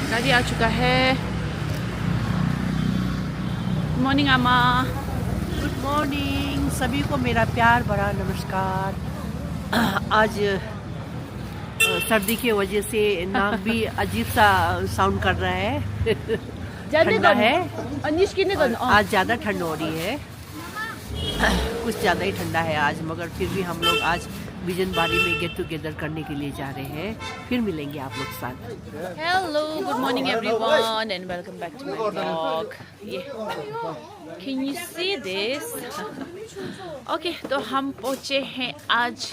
गाड़ी आ चुका है। गुड मॉर्निंग अम्मा। गुड मॉर्निंग सभी को मेरा प्यार भरा नमस्कार। आज सर्दी की वजह से नाक भी अजीब सा साउंड कर रहा है। ठंडा है और आज ज़्यादा ठंड हो रही है। कुछ ज़्यादा ही ठंडा है आज, मगर फिर भी हम लोग आज बिजनबारी में गेट टुगेदर करने के लिए जा रहे हैं। फिर मिलेंगे आप लोग साथ। Hello, good morning everyone and welcome back to my blog. ये can you see this? Okay, तो हम पहुंचे हैं आज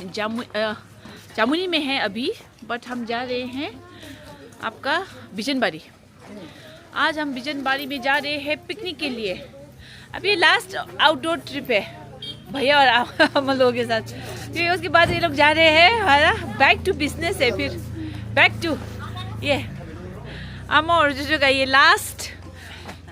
जामुनी में हैं अभी, बट हम जा रहे हैं आपका बिजनबारी। आज हम बिजनबारी में जा रहे हैं पिकनिक के लिए। अभी लास्ट आउटडोर ट्रिप है भैया और हम लोगों के साथ। फिर उसके बाद ये लोग जा रहे हैं, हमारा बैक टू बिजनेस है। फिर बैक टू ये अम्मा और जोजो का ये लास्ट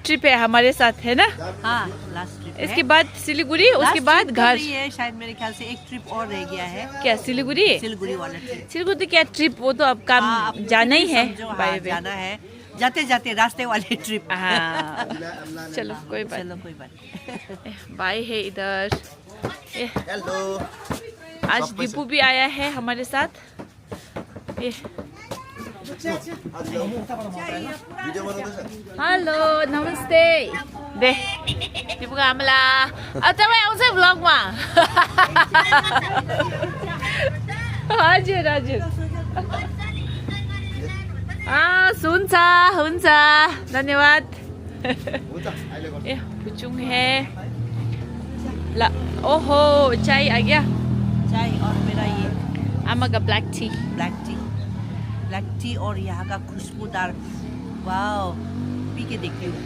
ट्रिप है हमारे साथ, है ना? हाँ, लास्ट ट्रिप है। इसके बाद सिलीगुड़ी, उसके बाद घर। है शायद, मेरे ख्याल से एक ट्रिप और रह गया है। क्या सिलीगुड़ी? सिलीगुड़ी वाला ट्रिप। सिलीगुड़ी क्या ट्रिप, वो तो अब काम जाना ही है। हाँ, जाना है, जाते जाते रास्ते वाले ट्रिप। हाँ, चलो कोई बात। चलो कोई बात। बाय है इधर। हेलो, आज दीपू भी आया है हमारे साथ। ये हेलो, नमस्ते। दे दीपू का आमला तपाईँ आउँछ भ्लगमा? हजुर हजुर। हुन्छ हुन्छ, धन्यवाद। ए पुचुङ है ला। ओहो, चाय आ गया। चाय और मेरा ये आमा का ब्लैक टी। ब्लैक टी और यहाँ का खुशबूदार, वाओ, पी के देखती हूँ।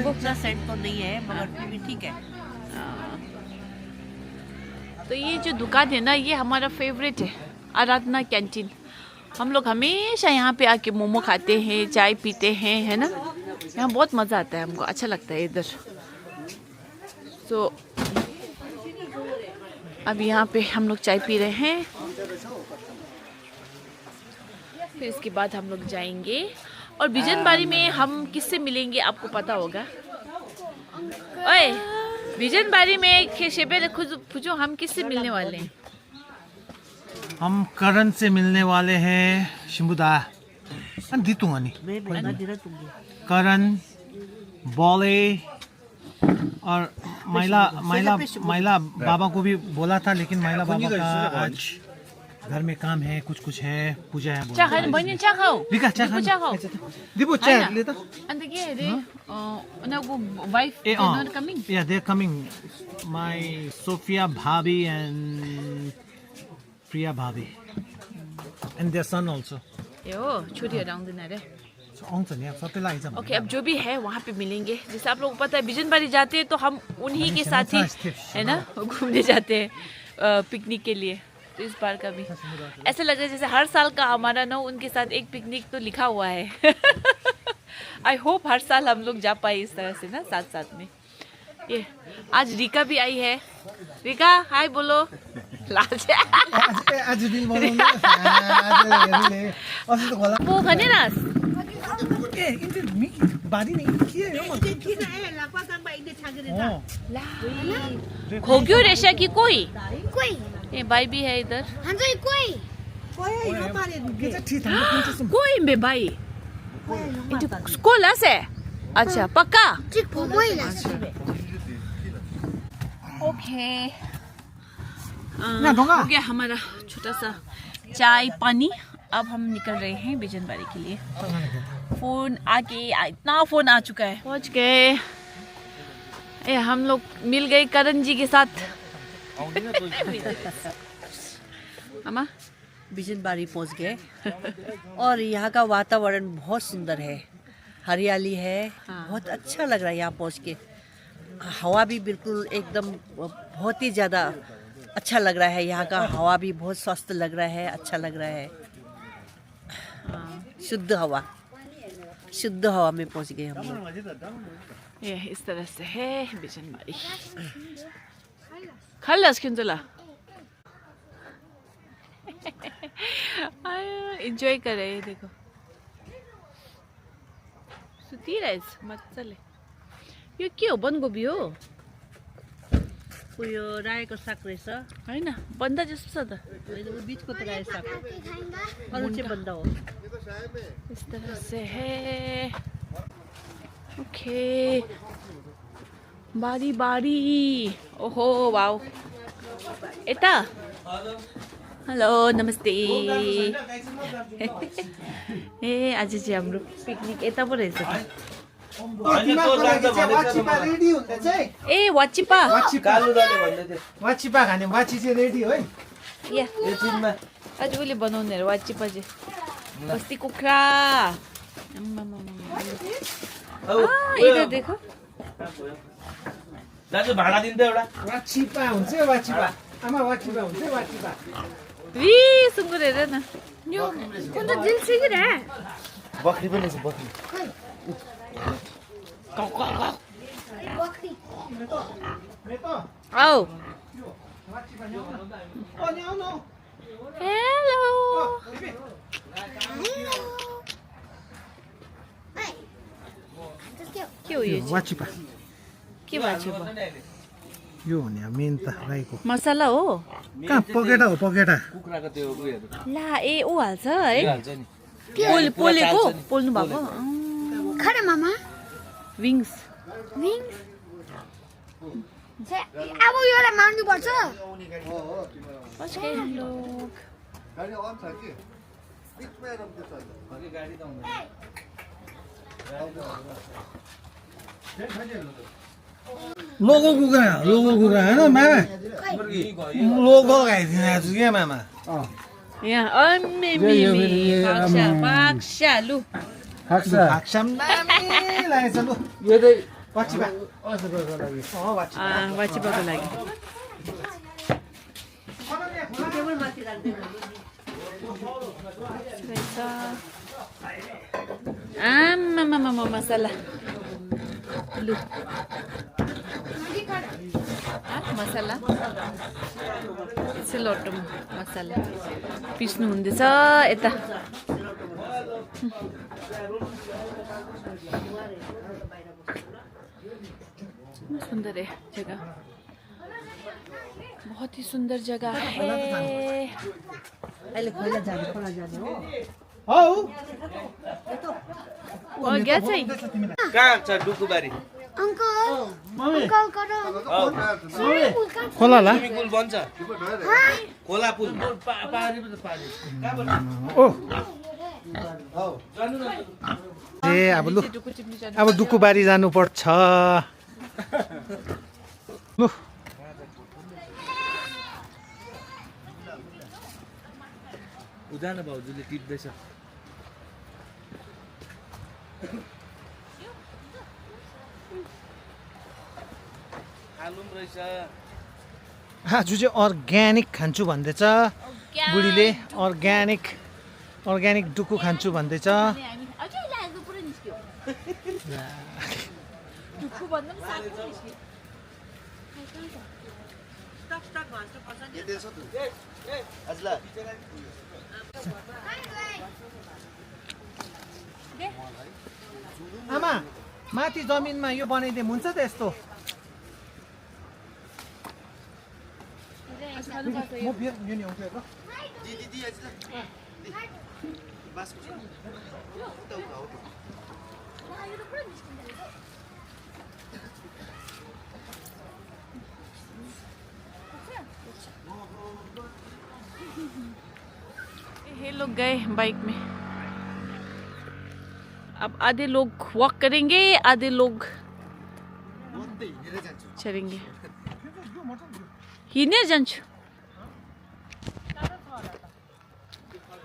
इतना सेंट तो नहीं है, मगर फिर भी ठीक है। तो ये जो दुकान है ना, ये हमारा फेवरेट है, आराधना कैंटीन। हम लोग हमेशा यहाँ पे आके मोमो खाते हैं, चाय पीते हैं, है ना? यहाँ बहुत मज़ा आता है, हमको अच्छा लगता है इधर। तो अब यहाँ पे हम लोग चाय पी रहे हैं। फिर इसके बाद हम लोग जाएंगे और बिजनबारी में हम किससे मिलेंगे आपको पता होगा। ओए, बिजनबारी में खेशेबे खुद पूछो, हम किससे मिलने वाले हैं? हम करण से मिलने वाले हैं। शिंबुदा दीतूंगा नहीं, करण, बोले और माइला बाबा को भी बोला था, लेकिन माइला बाबा का आज घर में काम है, कुछ है, पूजा है। दीपू चाय लेता। अन्त के अरे उनीहरूको wife nut coming? Yeah, they're coming. My Sophia Bhabi and Priya Bhabi. And their son also. ए हो, छोरीहरू आउँदैन अरे। आउँछ नि, अब सबैलाई आइज। ओके, अब जो भी है वहाँ पे मिलेंगे। जैसे आप लोगों को पता है बिजनबारी जाते हैं तो हम उन्हीं के साथ ही, है ना, घूमने जाते हैं पिकनिक के लिए। तो इस बार का भी ऐसा लग रहा है जैसे हर साल का हमारा ना उनके साथ एक पिकनिक तो लिखा हुआ है। आई होप हर साल हम लोग जा पाए इस तरह से ना, साथ साथ में। ये आज रिका भी आई है। रिका हाय बोलो। वो खनेरास खोग्यो रेशा की कोई ए भाई भी है इधर। कोई में भाई स्कूल से। अच्छा, पक्का? ओके, हो गया हमारा छोटा सा चाय पानी। अब हम निकल रहे हैं बिजनबारी के लिए। फोन आके इतना फोन आ चुका है। पहुंच गए। हम लोग मिल गए करण जी के साथ। अम्मा बिजनबारी पहुंच गए और यहाँ का वातावरण बहुत सुंदर है, हरियाली है। हाँ। बहुत अच्छा लग रहा है यहाँ पहुंच के। हवा भी बिल्कुल एकदम बहुत ही ज़्यादा अच्छा लग रहा है। यहाँ का हवा भी बहुत स्वस्थ लग रहा है, अच्छा लग रहा है। शुद्ध हवा में पहुंच गए हम लोग। ये इस तरह से है बिजनबारी। खल्लास क्यों चला? इन्जॉय कर रहे हैं देखो सुतिरहेछ मजाले यो के हो बन्दकोपी हो उयो रायोको साग रहेछ होइन बन्दा जस्तो छ त होइन वो बीचको त रायो साग अरू चाहिँ बन्द हो इस तरह से है ओके बारी बारी ओहो वाओ यता हेलो नमस्ते ए आज चाहिँ हाम्रो पिकनिक यता पो रहेछ ए वाचिपा वाचिपा खाने वाची चाहिँ रेडी है या आज उसले बनाउने अरे वाचिपा चाहिँ अस्ति कुखुरा इधर देखो दाजु भाडा दिन्छ एउटा वाचिपा हुन्छ वाचिपा आमा वाचिपा हुन्छ वाचिपा वी सुँगुर हेर न यो कुन त दिल सिगिर बकरी पनि छ बकरी आओ वाचिपा ल्याउ न ओ ल्याउ न हेलो के हो यो चाहिँ? वाचिपा के वाचिपा यो हो नि मेन त राईको मसला हो कहाँ पकेटा हो पकेटा कुखुराको त्यो उयोहरू ला ए ऊ हाल्छ है हाल्छ नि पोलेको पोल्नु भएको खाना मामा विङ्स विङ्स अब योलाई मार्नु पर्छ लोकल कुखुरा होइन मामा लोकल खाइदिनु आज क्या मामा यहाँ बाक्सा लु भाक्साम दामी लागेछ लु वाचिपा वाचिपाको लागि आमामामा मसला लु मसला सिलौटो मसला पिस्नु हुँदैछ यता सुंदर है जगह बहुत ही सुंदर जगह है अहिले खोला जाने हौ और गया चाहिँ कहाँ छ डुकुबारी अंकल अंकल करो खोला ला स्विमिङ पुल बन्छ खोला पुल ओ ए अब लु अब डुकुबारी जानुपर्छ लु उदान भाउजूले टिप्दैछ आलु पनि रहेछ आज चाहिँ अर्ग्यानिक खान्छु भन्दैछ बुढीले अर्ग्यानिक डुकु खान्छु भन्दैछ आमा माथि जमिनमा यो बनाइदिए हुन्छ त यस्तो म फेरि यो नि आउँछु हेर ये लोग गए बाइक में अब आधे लोग वॉक करेंगे आधे लोग चलेंगे हिँडेर जान्छु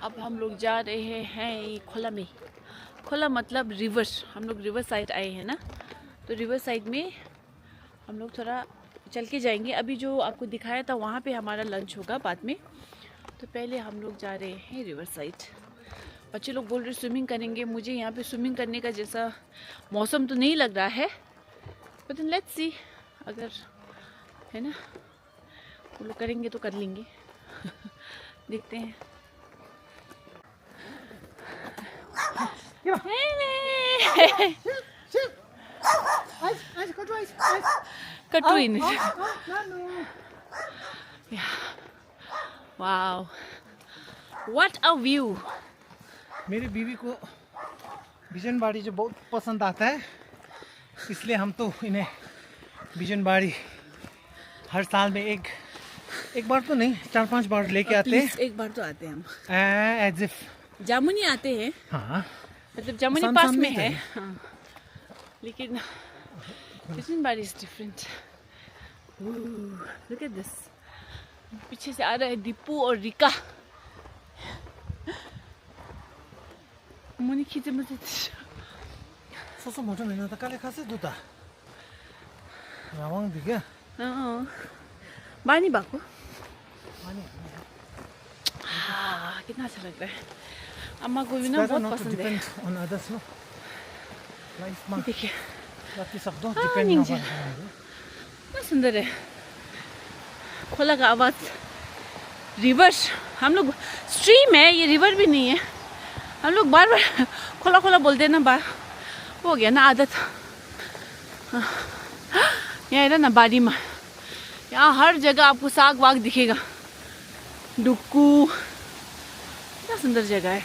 अब हम लोग जा रहे हैं खोला में खोला मतलब रिवर हम लोग रिवर साइड आए हैं ना तो रिवर साइड में हम लोग थोड़ा चल के जाएंगे अभी जो आपको दिखाया था वहाँ पे हमारा लंच होगा बाद में तो पहले हम लोग जा रहे हैं रिवर साइड बच्चे लोग बोल रहे स्विमिंग करेंगे मुझे यहाँ पे स्विमिंग करने का जैसा मौसम तो नहीं लग रहा है बट लेट्स सी अगर है ना वो लोग करेंगे तो कर लेंगे देखते हैं। कटुइन। Wow, what a view. मेरी बीवी को बिजनबाड़ी जो बहुत पसंद आता है, इसलिए हम तो इन्हें बिजनबाड़ी हर साल में एक बार तो नहीं 4-5 बार लेके आते हैं। एक बार तो आते हैं हम। एज इफ जामुनी आते हैं, हाँ, मतलब जामुनी आसान पास आसान में नहीं है, है। हाँ। लेकिन Bijanbari is different. Look at this. पीछे से आ रहा है दीपू और रिका। मुनि खींचे मुझे। 소소 먼저 내놔다 깔래 가서 두다. 야왕 दिया बानी बाको। माने कितना अच्छा लग रहा है। अम्मा को भी ना बहुत पसंद है। on others no life में देखिए बाकी सब दो हाँ, डिपेंड नीचे। ना कितना सुंदर है। खोला का आवाज, रिवर। हम लोग स्ट्रीम है, ये रिवर भी नहीं है। हम लोग बार बार खोला खोला बोलते हैं ना, बार हो गया ना आदत। यहाँ है ना बाड़ी में, यहाँ हर जगह आपको साग वाग दिखेगा, डुक्कू। कितना सुंदर जगह है।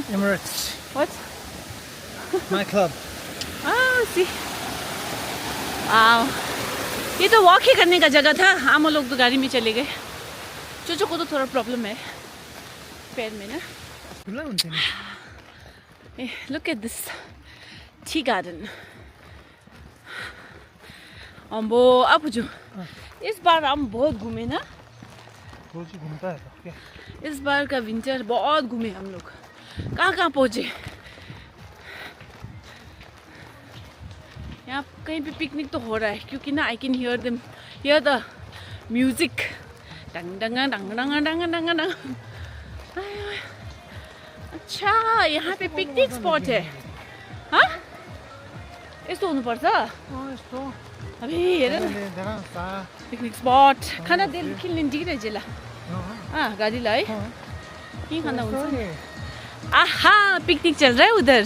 Emirates What? my club सी। ये तो वॉक ही करने का जगह था। हम लोग तो गाड़ी में चले गए। चोचो को तो थोड़ा प्रॉब्लम है पैर में ना। खुला उनसे नहीं look at this tea garden. अम्बो अब जो इस बार हम बहुत घूमे ना। रोज ही घूमता है तो क्या इस बार का विंटर बहुत घूमे हम लोग। कहाँ कहाँ पहुँचे। यहाँ कहीं पे पिकनिक तो हो रहा है, क्योंकि ना I can hear the music. डंग डंग डंग डंग डंग डंग डंग। अच्छा, यहाँ पे पिकनिक स्पॉट है। हाँ, यस्तो हुनुपर्छ। यस्तो अबे हेर न, जरा सा पिकनिक स्पॉट। खाना तेल किन्ने दिइरहेछ ल। गाडीलाई है के खाना हुन्छ नि। आहा, पिकनिक चल रहा है उधर।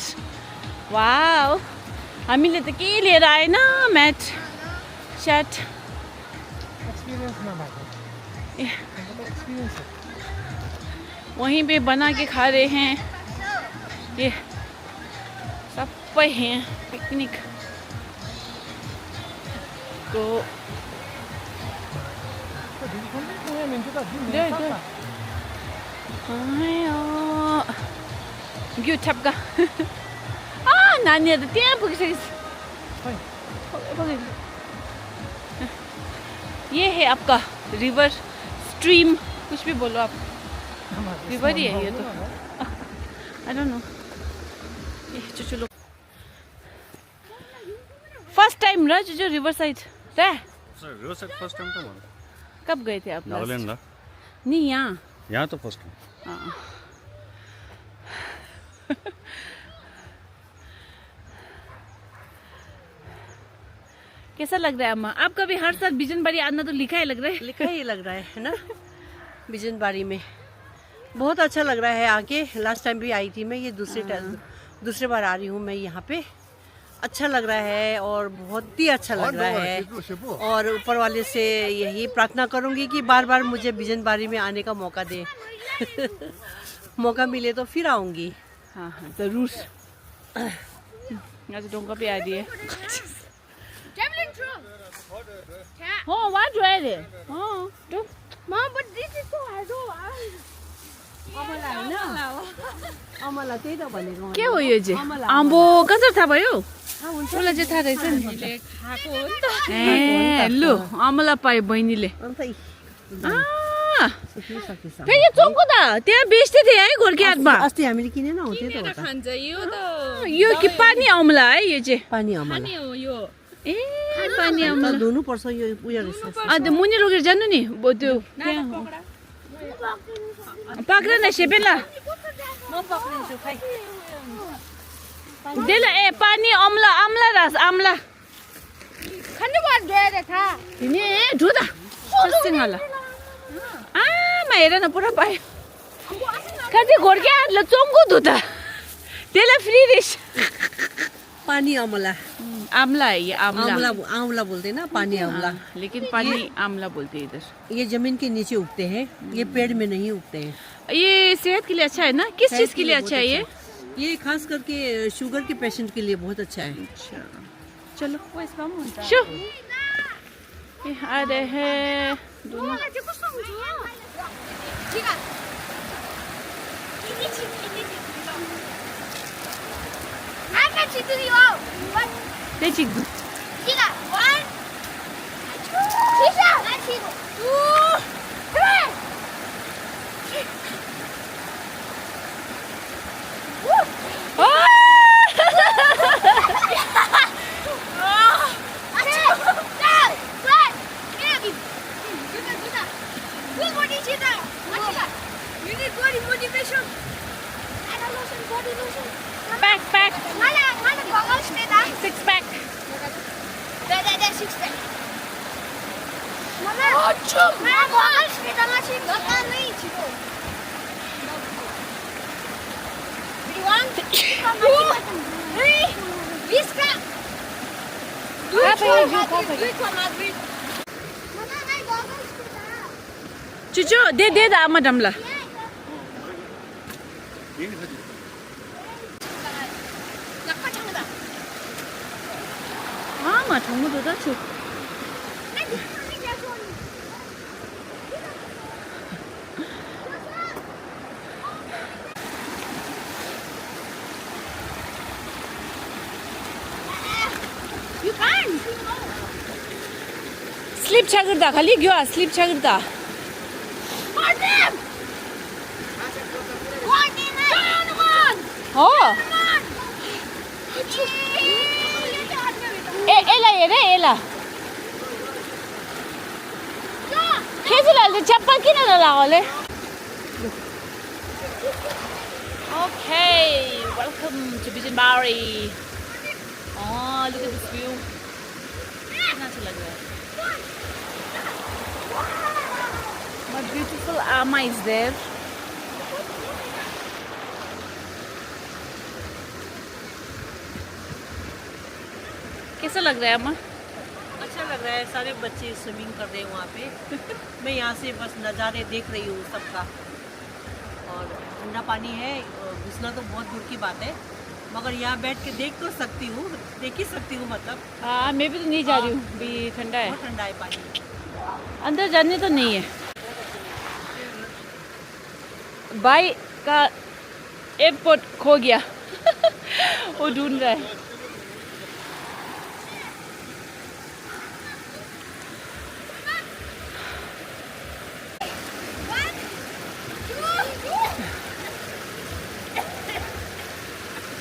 वाओ, हामीले त के लिएर आएन, मैट शर्ट। एक्सपीरियंस ना बात एक्सपीरियंस है। वहीं पे बना के खा रहे हैं। ये सब पे हैं पिकनिक को। ग्यू ठप्का। नानीहरू त्यहाँ पुगिसकेछ। ये है आपका रिवर, स्ट्रीम, कुछ भी बोलो आप। रिवर ही है ये तो। I don't know. ये चुचु लोग फर्स्ट टाइम रहा चुचु रिवर साइड रहा। रिवर साइड फर्स्ट टाइम तो बोला। कब गए थे आप? नागालैंड ला नहीं, यहाँ तो फर्स्ट टाइम। हाँ। कैसा लग रहा है अम्मा? आपका भी हर साल बिजनबाड़ी आना तो लिखा ही लग रहा है। लिखा ही लग रहा है ना। बिजनबाड़ी में बहुत अच्छा लग रहा है आके। लास्ट टाइम भी आई थी मैं, ये दूसरे बार आ रही हूँ मैं यहाँ पे। अच्छा लग रहा है और बहुत ही अच्छा लग रहा है। और ऊपर वाले से यही प्रार्थना करूँगी कि बार बार मुझे बिजनबाड़ी में आने का मौका दे। मौका मिले तो फिर आऊँगी। हाँ हाँ जरूर। आज डोंगा पे आ रही है। Oh, what ready? Oh, do. Mom, but this is so hard. अमला त्यही त भनेको। के हो यो चाहिँ? आम्बो कसरी थाहा भयो? उसलाई चाहिँ थाहा रहेछ नि। ए लु, अमला पायो बहिनीले। फेरि चोको त त्यहाँ बेच्दै थिए है गोर्खेहाटमा। अस्ति हामीले किनेन हो त्यो त हो त। यो कि पानी अमला है यो चाहिँ? पानी अमला ए पानी अमला धुनु पर्छ यो उयो रहेछ। अन्त मुनि लगेर जानु नि त्यो पक्र न सेपेला देला। ए पानी अमला, अमला रस, अमला। 한두번 줘야 돼 다. 네, 두다. 첫생할라. 아, 마이라나 पुरा पायो. कति घोरके हातले चोङ्गो दुदा. त्यसलाई फ्री रेस. पानी अमला आमला है ये आमला. आंवला बोलते हैं ना, पानी आंवला। लेकिन पानी आमला बोलते हैं इधर. ये जमीन के नीचे उगते हैं, ये पेड़ में नहीं उगते हैं। ये सेहत के लिए अच्छा है ना? किस चीज के लिए अच्छा है ये? ये खास करके शुगर के पेशेंट के लिए बहुत अच्छा है। अच्छा, चलो. शो. ये आ रहे हैं दोनों. 대칭. Back. 6 pack. Cucu, dia dah madam lah. मा ठाउँमा दुध छु. स्लिप छ गर्दा खालि गयो स्लिप छ गर्दा. हो एला हेर एला खेजुलाले चप्पल किन नलागले. Okay, welcome to Bijan Bari. Oh, look at this view. कितना अच्छा लग रहा है. My beautiful Amma is there. कैसा लग रहा है अम्मा? अच्छा लग रहा है, सारे बच्चे स्विमिंग कर रहे हैं वहाँ पे. मैं यहाँ से बस नज़ारे देख रही हूँ सबका. और ठंडा पानी है, घुसना तो बहुत दूर की बात है, मगर यहाँ बैठ के देख तो सकती हूँ, देख ही सकती हूँ मतलब. हाँ, मैं भी तो नहीं जा रही हूँ, भी ठंडा है. बहुत ठंडा है पानी. अंदर जाने तो नहीं है. भाई का एयरपोर्ट खो गया. वो ढूंढ रहा है.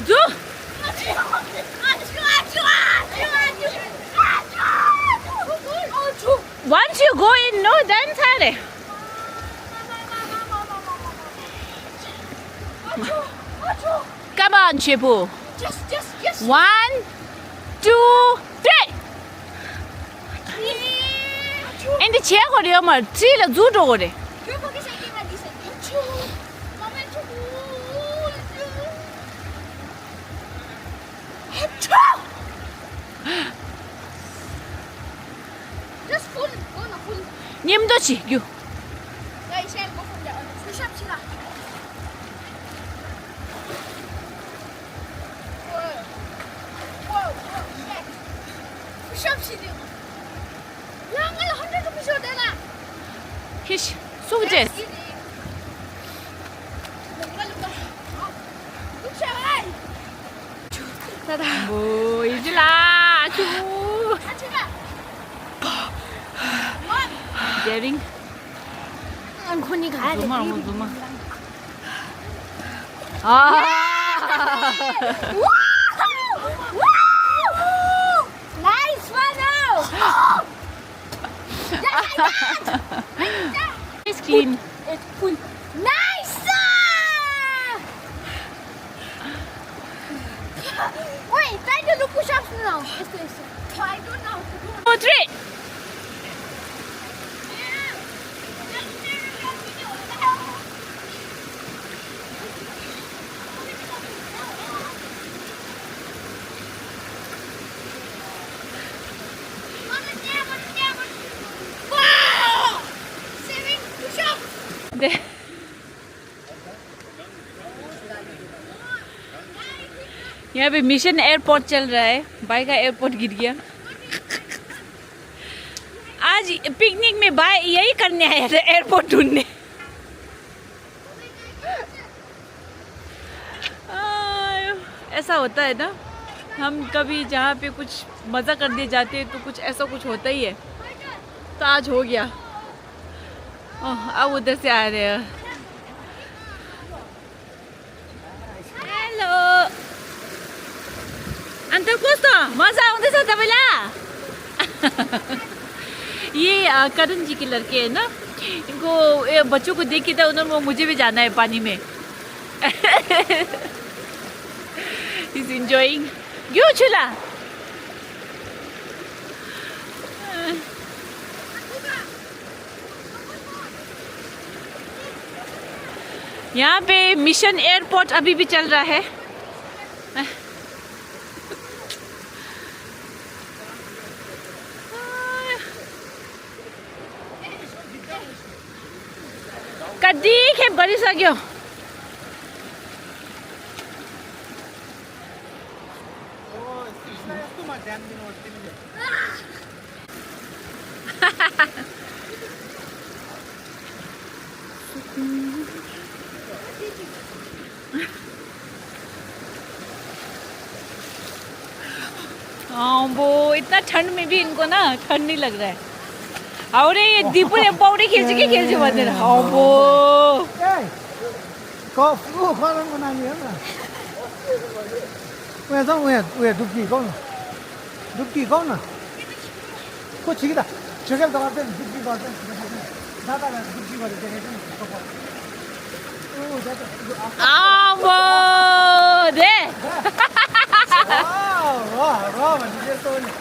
जो once you go in, no dance है. Come on, Chipu. Just. 1, 2, 3. 근데 제거리 엄마 지를 주도 그래. Just full, go na full. 님도 지규. Guys, share go from there. Push up sila. Whoa, shit. Push up sila. Lang ala 100 rupees ho dena. 히시 소제. 보이지라 아주. Daring. 안콘이 가야 돼. zoom. 아. Nice one It's clean. It's full. Nice! Wait, try to do push-ups now. I don't know. 3. Wow! 7 push-ups. दे- यहाँ पे mission airport चल रहा है। भाई का airport गिर गया। आज पिकनिक में भाई यही करने आया था, एयरपोर्ट ढूंढने। ऐसा होता है ना, हम कभी जहाँ पे कुछ मज़ा कर दिए जाते हैं तो कुछ ऐसा कुछ होता ही है। तो आज हो गया। अब उधर से आ रहे हैं। हेलो अन्त कस्तो मजा आउँदैछ तपाईँलाई? ये करण जी के लड़के है ना, इनको ये बच्चों को देख के था उन्होंने मुझे भी जाना है पानी में। He's enjoying. क्यों चला? यहाँ पे मिशन एयरपोर्ट अभी भी चल रहा है। कति खेप गरिसक्यो। हाँ वो इतना ठंड में भी इनको ना ठंड नहीं लग रहा है। और ये दीपुले पौड़ी खेल्छ के खेल्छ भनेर अबो खरनको नानी हो न। उयो जाउँ, उयो डुब्की गाउँ न, डुब्की गाउँ न। को छिकिदा छेकेल दबाब चाहिँ डुब्की गर्छ। दादालाई डुब्की गरेर देखेको नि। अबो दे र भन्ने त्यस्तो हो नि।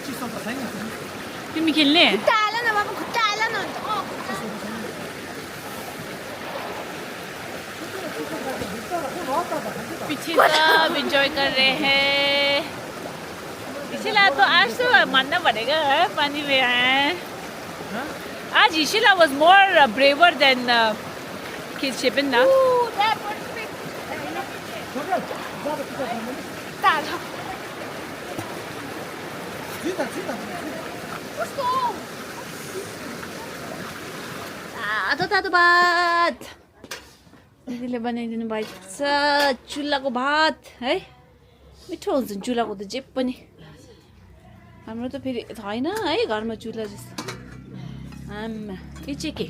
चिसो त छैन। तिमी खेल्ने? खुट्टा हाल न बाबु, खुट्टा हाल न। पीछे सब एंजॉय कर रहे हैं। इशिला तो आज तो मानना पड़ेगा है, पानी में है। आज इशिला was more braver than Shipen ना। Ooh, that was big. ताजा। उसको। तातो भात दिदीले बनाइदिनु भएको छ। चुल्हाको भात है, मिठो हुन्छ चुल्हाको त जे पनि। हाम्रो त फेरि छैन है घरमा चुल्हा जस्तो। आम्मा यो चाहिँ के?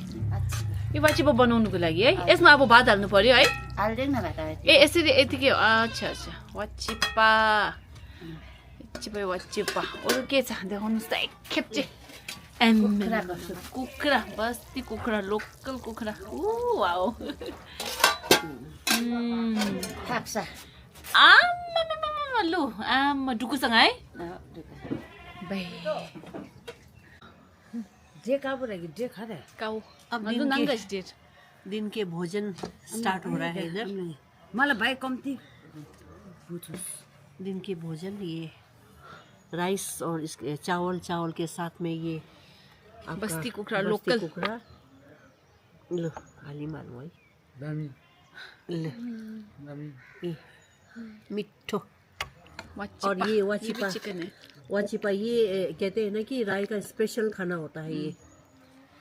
यो वाचिपा बनाउनुको लागि है। यसमा अब भात हाल्नु पर्यो है? हाल्दैन भात। ए यसरी यतिकै? अच्छा वाचिपा वाचिपा। अरू के छ देखाउनुहोस् त एकखेप चाहिँ। कुखुरा, बस्ती कुखुरा, लोकल कुखुरा। वाओ थाप्सा। आम्मा लु आम्मा डुकुसँग है। काउ अब दिन के भोजन स्टार्ट हो रहा है इधर। मलाई भाइ कम्ती दिन के भोजन ये राइस और इसके चावल के साथ में ये आपका बस्ती कुखुरा, लोकल कुखुरा। लो हाली मार्नु है। लो ये मिठो। और ये वाचिपा, चिकन है। वाचिपा ये कहते हैं ना कि राय का स्पेशल खाना होता है। ये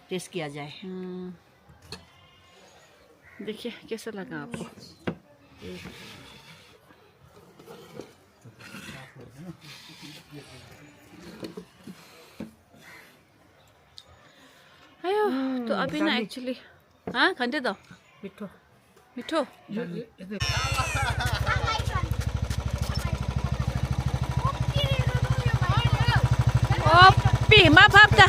टेस्ट किया जाए। देखिए कैसा लगा आपको? आयो तो अभी ना एक्चुअली हाँ खाते तो मिठो मिठो। Pi, mapapta.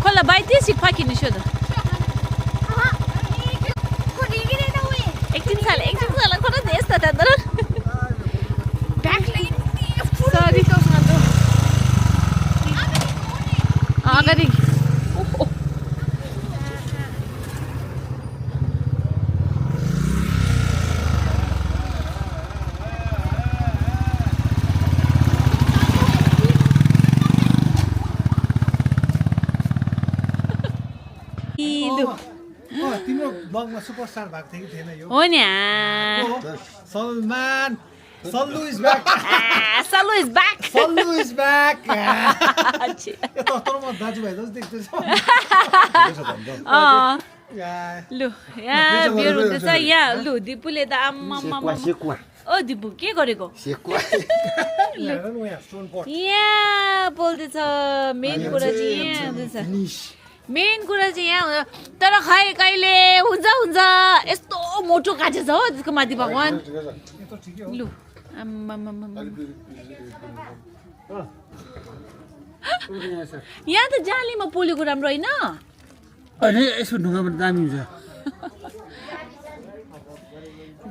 Kolla baiti sik pakini shoda. Ektin sal त त्यहाँ ब्यागलाई सरी अगाडि तिम्रो ब्लगमा सुपरस्टार भएको थियो कि थिएन यो हो नि Salman Sallu is back Sallu is back Sallu is back तर म दाजुभाइ जस्तो देख्दैछ लु यहाँ बियर हुँदैछ यहाँ लु दिपुले त आम्मा ओ दिपु के गरेको यहाँ बोल्दैछ मेन कुरा चाहिँ यहाँ हुँदैछ मेन कुरा चाहिँ यहाँ तर खै कहिले हुन्छ हुन्छ यस्तो मोटो काटेछ हो त्यसको माथि भगवान् लु यहाँ त जालीमा पोलेको राम्रो होइन यसो ढुङ्गामा दामी हुन्छ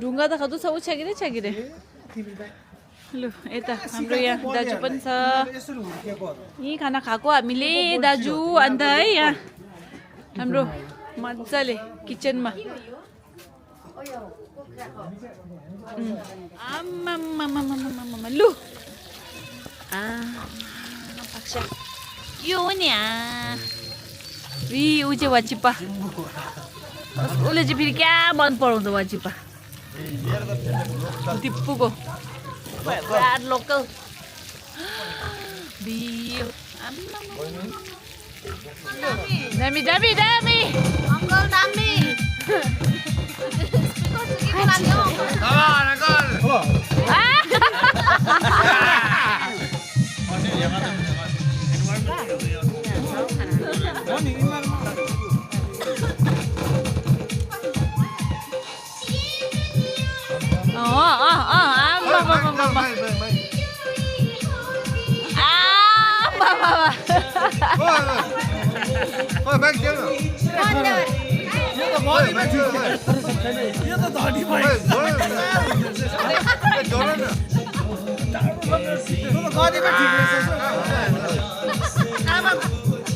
ढुङ्गा त खदु छ ऊ छ कि रे लु यता हाम्रो यहाँ दाजु पनि छ यहीँ खाना खाएको हामीले दाजु अन्त है यहाँ हाम्रो मजाले किचनमा आम्मामामामामामा लु नपाक्छ यो हो नि ऊ चाहिँ वाचिप्पा उसले चाहिँ फेरि क्या मन पराउँछ वाचिप्पा दिप्पुको लोकल बियो दामी दामी दामी अङ्कल दामी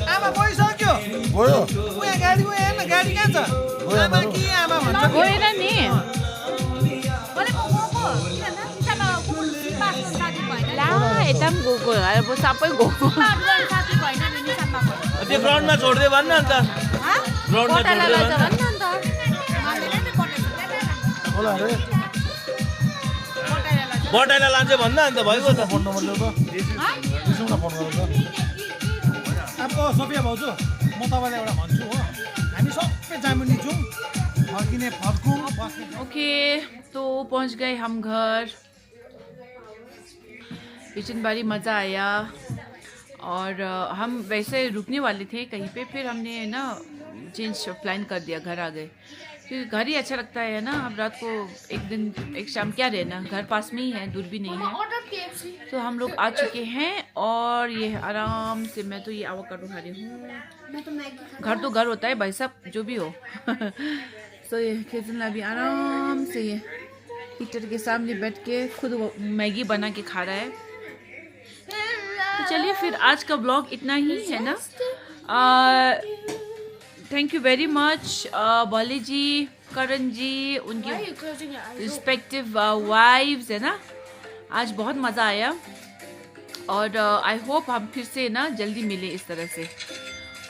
आमा गइसक्यो गयो उहाँ गाडी हेर्न गाडी कहाँ छ आमा कि आमा भन्छ गएन नि ला यता पनि गएको अब सबै गएको त्यो ग्राउन्डमा छोड्दै भन्न अन्त ग्राउन्डमा छोड्दै बटाइला लान्छ भन्न अन्त भइगयो त फोन नम्बर ल्याउ अब सोफिया भाउजू म तपाईँलाई एउटा भन्छु हो हामी सबै जामुनी छौँ फर्किने फर्कौँ ओके तो पहुंच गए हम घर किचन बारी मज़ा आया और हम वैसे रुकने वाले थे कहीं पे फिर हमने ना चेंज प्लान कर दिया घर आ गए क्योंकि घर ही अच्छा लगता है ना अब रात को एक दिन एक शाम क्या रहना घर पास में ही है दूर भी नहीं है तो हम लोग आ चुके हैं और ये आराम से मैं तो ये एवोकाडो खा रही हूँ घर तो घर होता है भाई साहब जो भी हो तो ये किचन भी आराम से ये हीटर के सामने बैठ के खुद मैगी बना के खा रहा है तो चलिए फिर आज का ब्लॉग इतना ही है ना थैंक यू वेरी मच बॉली जी करण जी उनकी रिस्पेक्टिव वाइफ्स है ना आज बहुत मज़ा आया और आई होप हम फिर से ना जल्दी मिले इस तरह से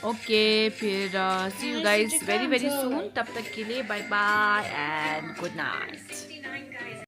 ओके फिर see you guys very very soon तब तक के लिए bye bye and good night